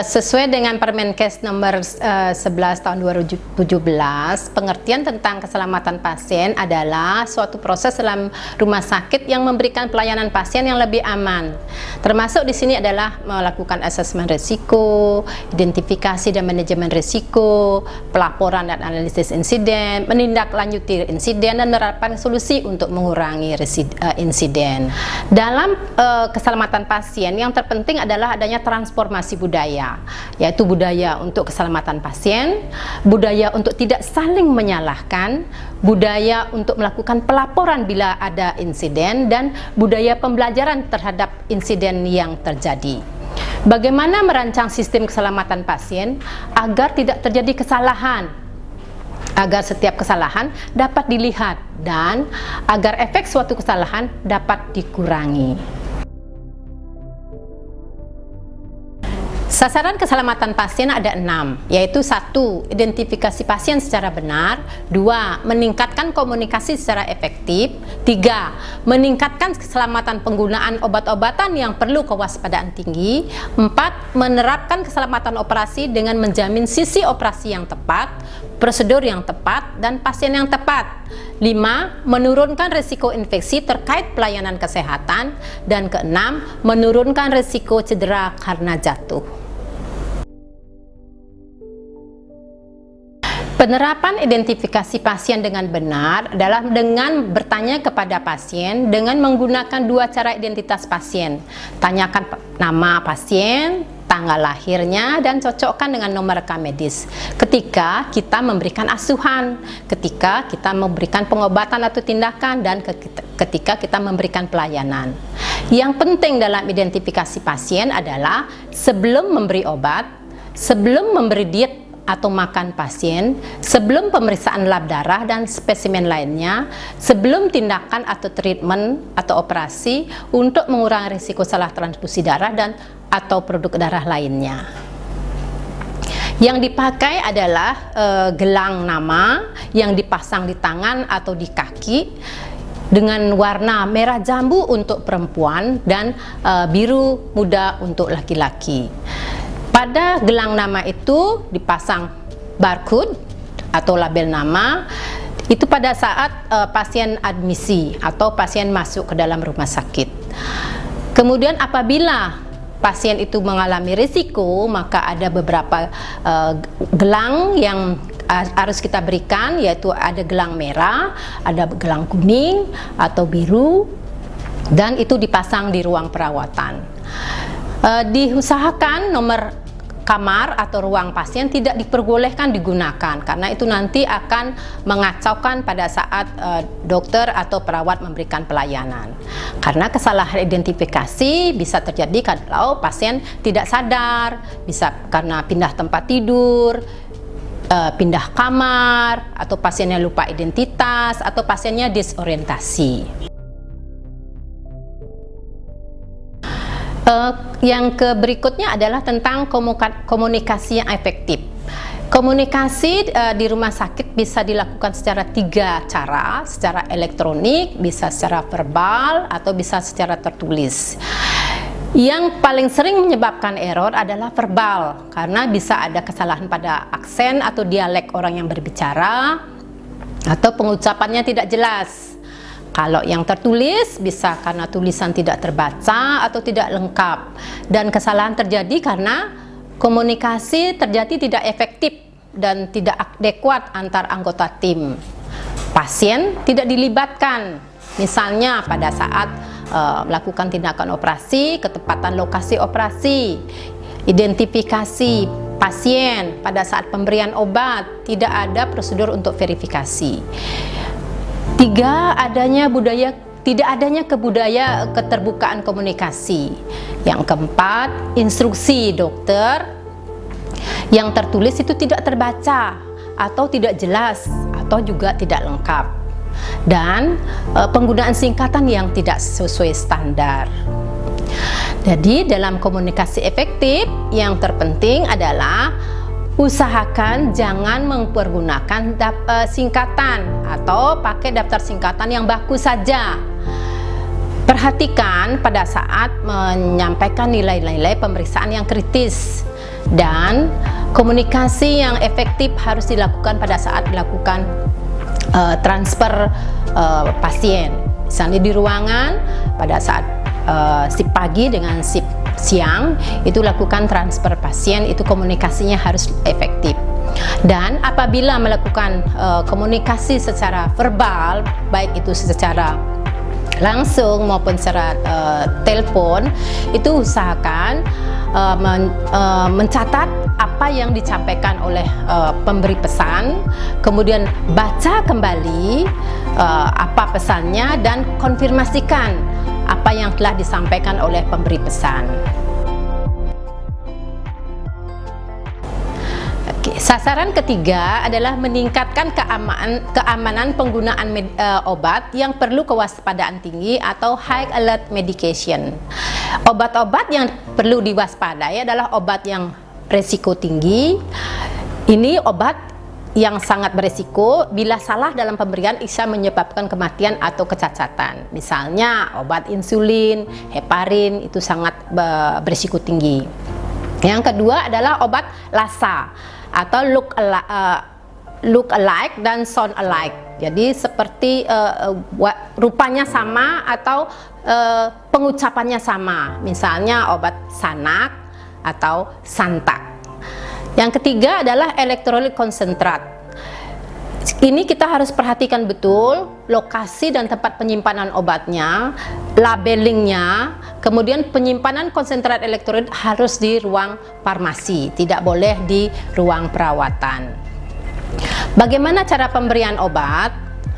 Sesuai dengan Permenkes nomor 11 tahun 2017, pengertian tentang keselamatan pasien adalah suatu proses dalam rumah sakit yang memberikan pelayanan pasien yang lebih aman. Termasuk di sini adalah melakukan asesmen risiko, identifikasi dan manajemen risiko, pelaporan dan analisis insiden, menindaklanjuti insiden dan menerapkan solusi untuk mengurangi insiden. Dalam keselamatan pasien yang terpenting adalah adanya transformasi budaya, yaitu budaya untuk keselamatan pasien, budaya untuk tidak saling menyalahkan, budaya untuk melakukan pelaporan bila ada insiden, dan budaya pembelajaran terhadap insiden yang terjadi. Bagaimana merancang sistem keselamatan pasien agar tidak terjadi kesalahan, agar setiap kesalahan dapat dilihat, dan agar efek suatu kesalahan dapat dikurangi. Sasaran keselamatan pasien ada 6, yaitu 1. Identifikasi pasien secara benar, 2. Meningkatkan komunikasi secara efektif, 3. Meningkatkan keselamatan penggunaan obat-obatan yang perlu kewaspadaan tinggi, 4. Menerapkan keselamatan operasi dengan menjamin sisi operasi yang tepat, prosedur yang tepat, dan pasien yang tepat, 5. Menurunkan risiko infeksi terkait pelayanan kesehatan, dan ke-6. Menurunkan risiko cedera karena jatuh. Penerapan identifikasi pasien dengan benar adalah dengan bertanya kepada pasien dengan menggunakan 2 cara identitas pasien. Tanyakan nama pasien, tanggal lahirnya, dan cocokkan dengan nomor rekam medis ketika kita memberikan asuhan, ketika kita memberikan pengobatan atau tindakan, dan ketika kita memberikan pelayanan. Yang penting dalam identifikasi pasien adalah sebelum memberi obat, sebelum memberi diet atau makan pasien, sebelum pemeriksaan lab darah dan spesimen lainnya, sebelum tindakan atau treatment atau operasi untuk mengurangi risiko salah transfusi darah dan atau produk darah lainnya. Yang dipakai adalah gelang nama yang dipasang di tangan atau di kaki dengan warna merah jambu untuk perempuan dan biru muda untuk laki-laki. Pada gelang nama itu dipasang barcode atau label nama, itu pada saat pasien admisi atau pasien masuk ke dalam rumah sakit. Kemudian apabila pasien itu mengalami risiko, maka ada beberapa gelang yang harus kita berikan, yaitu ada gelang merah, ada gelang kuning atau biru, dan itu dipasang di ruang perawatan. Diusahakan nomor kamar atau ruang pasien tidak diperbolehkan digunakan, karena itu nanti akan mengacaukan pada saat dokter atau perawat memberikan pelayanan. Karena kesalahan identifikasi bisa terjadi kalau pasien tidak sadar, bisa karena pindah tempat tidur, pindah kamar, atau pasiennya lupa identitas, atau pasiennya disorientasi. Yang berikutnya adalah tentang komunikasi yang efektif. Komunikasi di rumah sakit bisa dilakukan secara 3 cara, secara elektronik, bisa secara verbal, atau bisa secara tertulis. Yang paling sering menyebabkan error adalah verbal, karena bisa ada kesalahan pada aksen atau dialek orang yang berbicara, atau pengucapannya tidak jelas. Kalau yang tertulis bisa karena tulisan tidak terbaca atau tidak lengkap, dan kesalahan terjadi karena komunikasi terjadi tidak efektif dan tidak adekuat antar anggota tim. Pasien tidak dilibatkan, misalnya pada saat melakukan tindakan operasi, ketepatan lokasi operasi, identifikasi pasien pada saat pemberian obat, tidak ada prosedur untuk verifikasi. 3. Tidak adanya kebudaya keterbukaan komunikasi. Yang keempat, instruksi dokter yang tertulis itu tidak terbaca atau tidak jelas atau juga tidak lengkap, dan penggunaan singkatan yang tidak sesuai standar. Jadi dalam komunikasi efektif yang terpenting adalah usahakan jangan mempergunakan singkatan atau pakai daftar singkatan yang baku saja. Perhatikan pada saat menyampaikan nilai-nilai pemeriksaan yang kritis. Dan komunikasi yang efektif harus dilakukan pada saat dilakukan transfer pasien. Misalnya di ruangan pada saat shift pagi dengan shift siang itu lakukan transfer pasien, itu komunikasinya harus efektif. Dan apabila melakukan komunikasi secara verbal, baik itu secara langsung maupun secara telepon, itu usahakan mencatat apa yang disampaikan oleh pemberi pesan, kemudian baca kembali apa pesannya dan konfirmasikan apa yang telah disampaikan oleh pemberi pesan. Sasaran ketiga adalah meningkatkan keamanan penggunaan obat yang perlu kewaspadaan tinggi atau high alert medication. Obat-obat yang perlu diwaspadai adalah obat yang resiko tinggi. Ini obat yang sangat beresiko, bila salah dalam pemberian bisa menyebabkan kematian atau kecacatan. Misalnya obat insulin, heparin, itu sangat beresiko tinggi. Yang kedua adalah obat LASA atau look alike dan sound alike. Jadi seperti rupanya sama atau pengucapannya sama. Misalnya obat Sanak atau Santak. Yang ketiga adalah elektrolit konsentrat. Ini kita harus perhatikan betul lokasi dan tempat penyimpanan obatnya, labelingnya, kemudian penyimpanan konsentrat elektrolit harus di ruang farmasi, tidak boleh di ruang perawatan. Bagaimana cara pemberian obat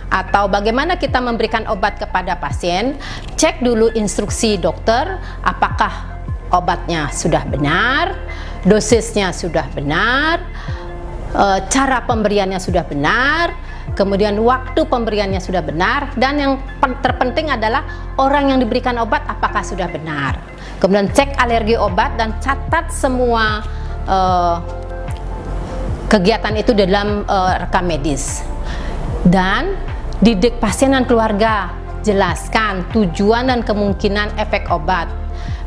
atau bagaimana kita memberikan obat kepada pasien? Cek dulu instruksi dokter, apakah obatnya sudah benar, dosisnya sudah benar, cara pemberiannya sudah benar, kemudian waktu pemberiannya sudah benar, dan yang terpenting adalah orang yang diberikan obat apakah sudah benar. Kemudian cek alergi obat dan catat semua kegiatan itu dalam rekam medis. Dan didik pasien dan keluarga, jelaskan tujuan dan kemungkinan efek obat.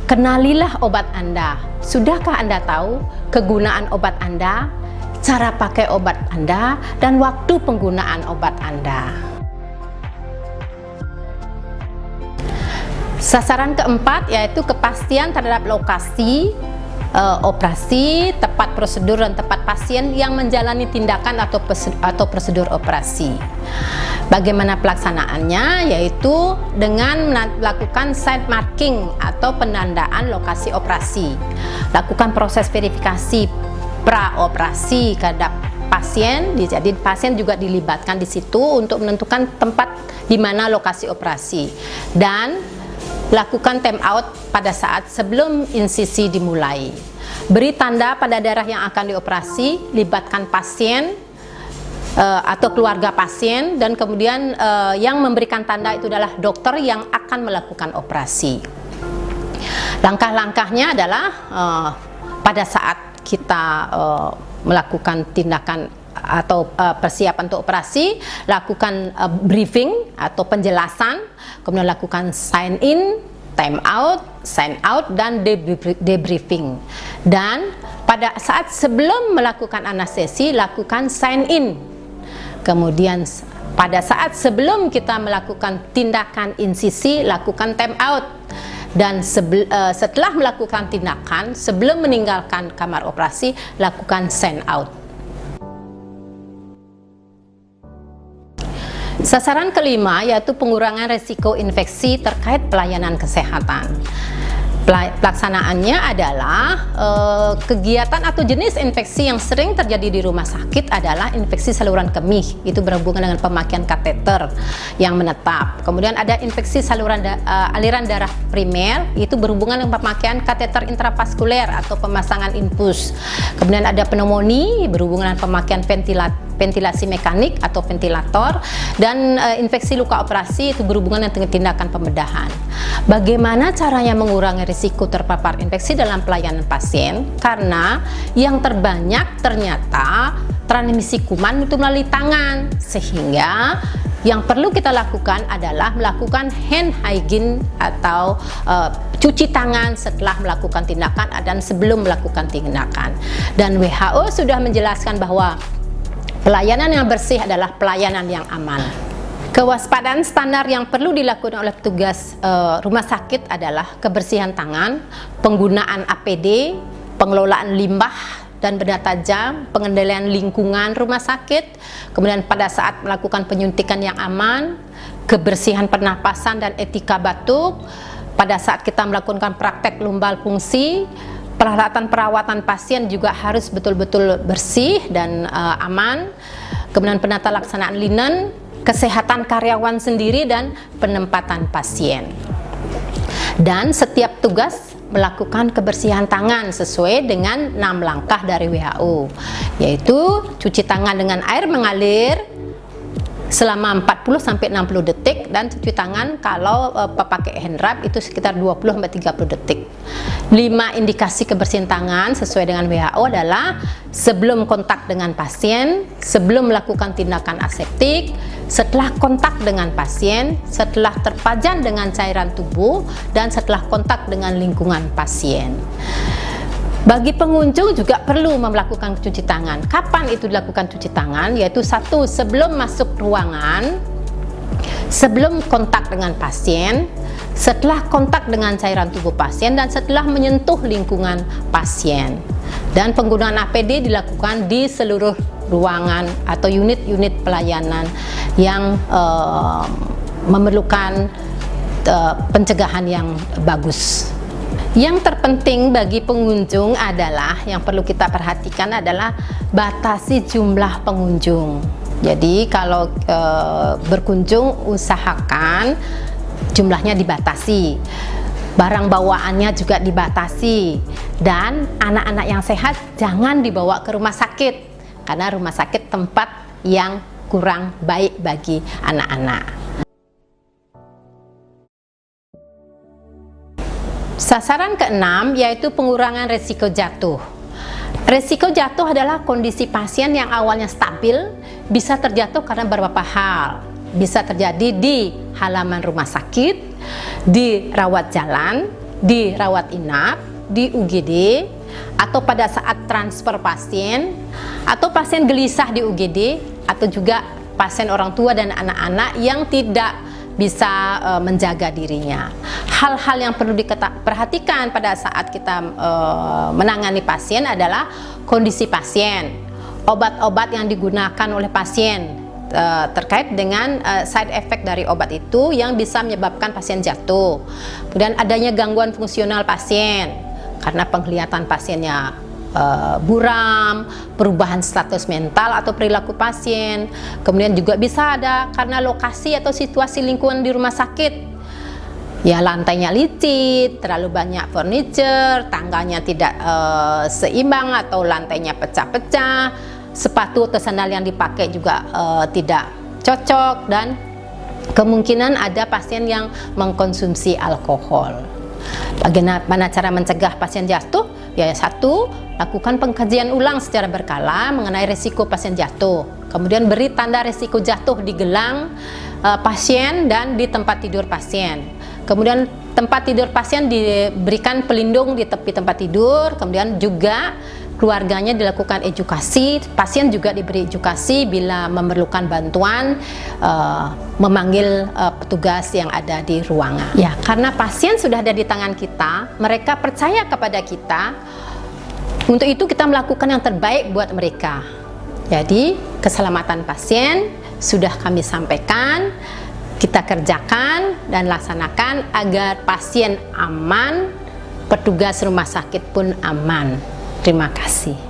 Kenalilah obat Anda. Sudahkah Anda tahu kegunaan obat Anda, cara pakai obat Anda, dan waktu penggunaan obat Anda? Sasaran keempat yaitu kepastian terhadap lokasi operasi, tepat prosedur dan tepat pasien yang menjalani tindakan atau prosedur operasi. Bagaimana pelaksanaannya? Yaitu dengan melakukan site marking atau penandaan lokasi operasi. Lakukan proses verifikasi pra-operasi terhadap pasien, jadi pasien juga dilibatkan di situ untuk menentukan tempat di mana lokasi operasi, dan lakukan time out pada saat sebelum insisi dimulai. Beri tanda pada daerah yang akan dioperasi, libatkan pasien atau keluarga pasien, dan kemudian yang memberikan tanda itu adalah dokter yang akan melakukan operasi. Langkah-langkahnya adalah pada saat kita melakukan tindakan atau persiapan untuk operasi, lakukan briefing atau penjelasan, kemudian lakukan sign in, time out, sign out, dan debriefing. Dan pada saat sebelum melakukan anestesi, lakukan sign in. Kemudian pada saat sebelum kita melakukan tindakan insisi, lakukan time out. Dan setelah melakukan tindakan, sebelum meninggalkan kamar operasi, lakukan sign out. Sasaran kelima yaitu pengurangan resiko infeksi terkait pelayanan kesehatan. Pelaksanaannya adalah kegiatan atau jenis infeksi yang sering terjadi di rumah sakit adalah infeksi saluran kemih, itu berhubungan dengan pemakaian kateter yang menetap. Kemudian ada infeksi saluran aliran darah primer, itu berhubungan dengan pemakaian kateter intravaskuler atau pemasangan infus. Kemudian ada pneumonia, berhubungan dengan pemakaian ventilasi mekanik atau ventilator, dan infeksi luka operasi itu berhubungan dengan tindakan pembedahan. Bagaimana caranya mengurangi risiko terpapar infeksi dalam pelayanan pasien? Karena yang terbanyak ternyata transmisi kuman itu melalui tangan, sehingga yang perlu kita lakukan adalah melakukan hand hygiene atau cuci tangan setelah melakukan tindakan dan sebelum melakukan tindakan. Dan WHO sudah menjelaskan bahwa pelayanan yang bersih adalah pelayanan yang aman. Kewaspadaan standar yang perlu dilakukan oleh petugas rumah sakit adalah kebersihan tangan, penggunaan APD, pengelolaan limbah dan benda tajam, pengendalian lingkungan rumah sakit, kemudian pada saat melakukan penyuntikan yang aman, kebersihan pernapasan dan etika batuk, pada saat kita melakukan praktek lumbal fungsi, peralatan perawatan pasien juga harus betul-betul bersih dan aman, kemudian penata laksanaan linen, kesehatan karyawan sendiri dan penempatan pasien. Dan setiap tugas melakukan kebersihan tangan sesuai dengan 6 langkah dari WHO, yaitu cuci tangan dengan air mengalir selama 40-60 detik dan cuci tangan kalau pakai hand rub itu sekitar 20-30 detik. 5 indikasi kebersihan tangan sesuai dengan WHO adalah sebelum kontak dengan pasien, sebelum melakukan tindakan aseptik, setelah kontak dengan pasien, setelah terpajan dengan cairan tubuh, dan setelah kontak dengan lingkungan pasien. Bagi pengunjung juga perlu melakukan cuci tangan. Kapan itu dilakukan cuci tangan? Yaitu 1. Sebelum masuk ruangan, sebelum kontak dengan pasien, setelah kontak dengan cairan tubuh pasien, dan setelah menyentuh lingkungan pasien. Dan penggunaan APD dilakukan di seluruh ruangan atau unit-unit pelayanan yang memerlukan pencegahan yang bagus. Yang terpenting bagi pengunjung adalah, yang perlu kita perhatikan adalah batasi jumlah pengunjung. Jadi kalau berkunjung usahakan jumlahnya dibatasi, barang bawaannya juga dibatasi, dan anak-anak yang sehat jangan dibawa ke rumah sakit, karena rumah sakit tempat yang kurang baik bagi anak-anak. Sasaran ke-6 yaitu pengurangan resiko jatuh. Resiko jatuh adalah kondisi pasien yang awalnya stabil bisa terjatuh karena beberapa hal. Bisa terjadi di halaman rumah sakit, di rawat jalan, di rawat inap, di UGD, atau pada saat transfer pasien, atau pasien gelisah di UGD, atau juga pasien orang tua dan anak-anak yang tidak bisa menjaga dirinya. Hal-hal yang perlu diperhatikan pada saat kita menangani pasien adalah kondisi pasien, obat-obat yang digunakan oleh pasien terkait dengan side effect dari obat itu yang bisa menyebabkan pasien jatuh. Kemudian adanya gangguan fungsional pasien karena penglihatan pasiennya buram, perubahan status mental atau perilaku pasien. Kemudian juga bisa ada karena lokasi atau situasi lingkungan di rumah sakit, ya lantainya licin, terlalu banyak furniture, tangganya tidak seimbang atau lantainya pecah-pecah, sepatu atau sandal yang dipakai juga tidak cocok, dan kemungkinan ada pasien yang mengkonsumsi alkohol. Bagaimana cara mencegah pasien jatuh? Ya, 1, lakukan pengkajian ulang secara berkala mengenai risiko pasien jatuh. Kemudian beri tanda risiko jatuh di gelang pasien dan di tempat tidur pasien. Kemudian tempat tidur pasien diberikan pelindung di tepi tempat tidur. Kemudian juga keluarganya dilakukan edukasi, pasien juga diberi edukasi bila memerlukan bantuan, memanggil petugas yang ada di ruangan. Ya, karena pasien sudah ada di tangan kita, mereka percaya kepada kita. Untuk itu kita melakukan yang terbaik buat mereka. Jadi keselamatan pasien sudah kami sampaikan, kita kerjakan dan laksanakan agar pasien aman, petugas rumah sakit pun aman. Terima kasih.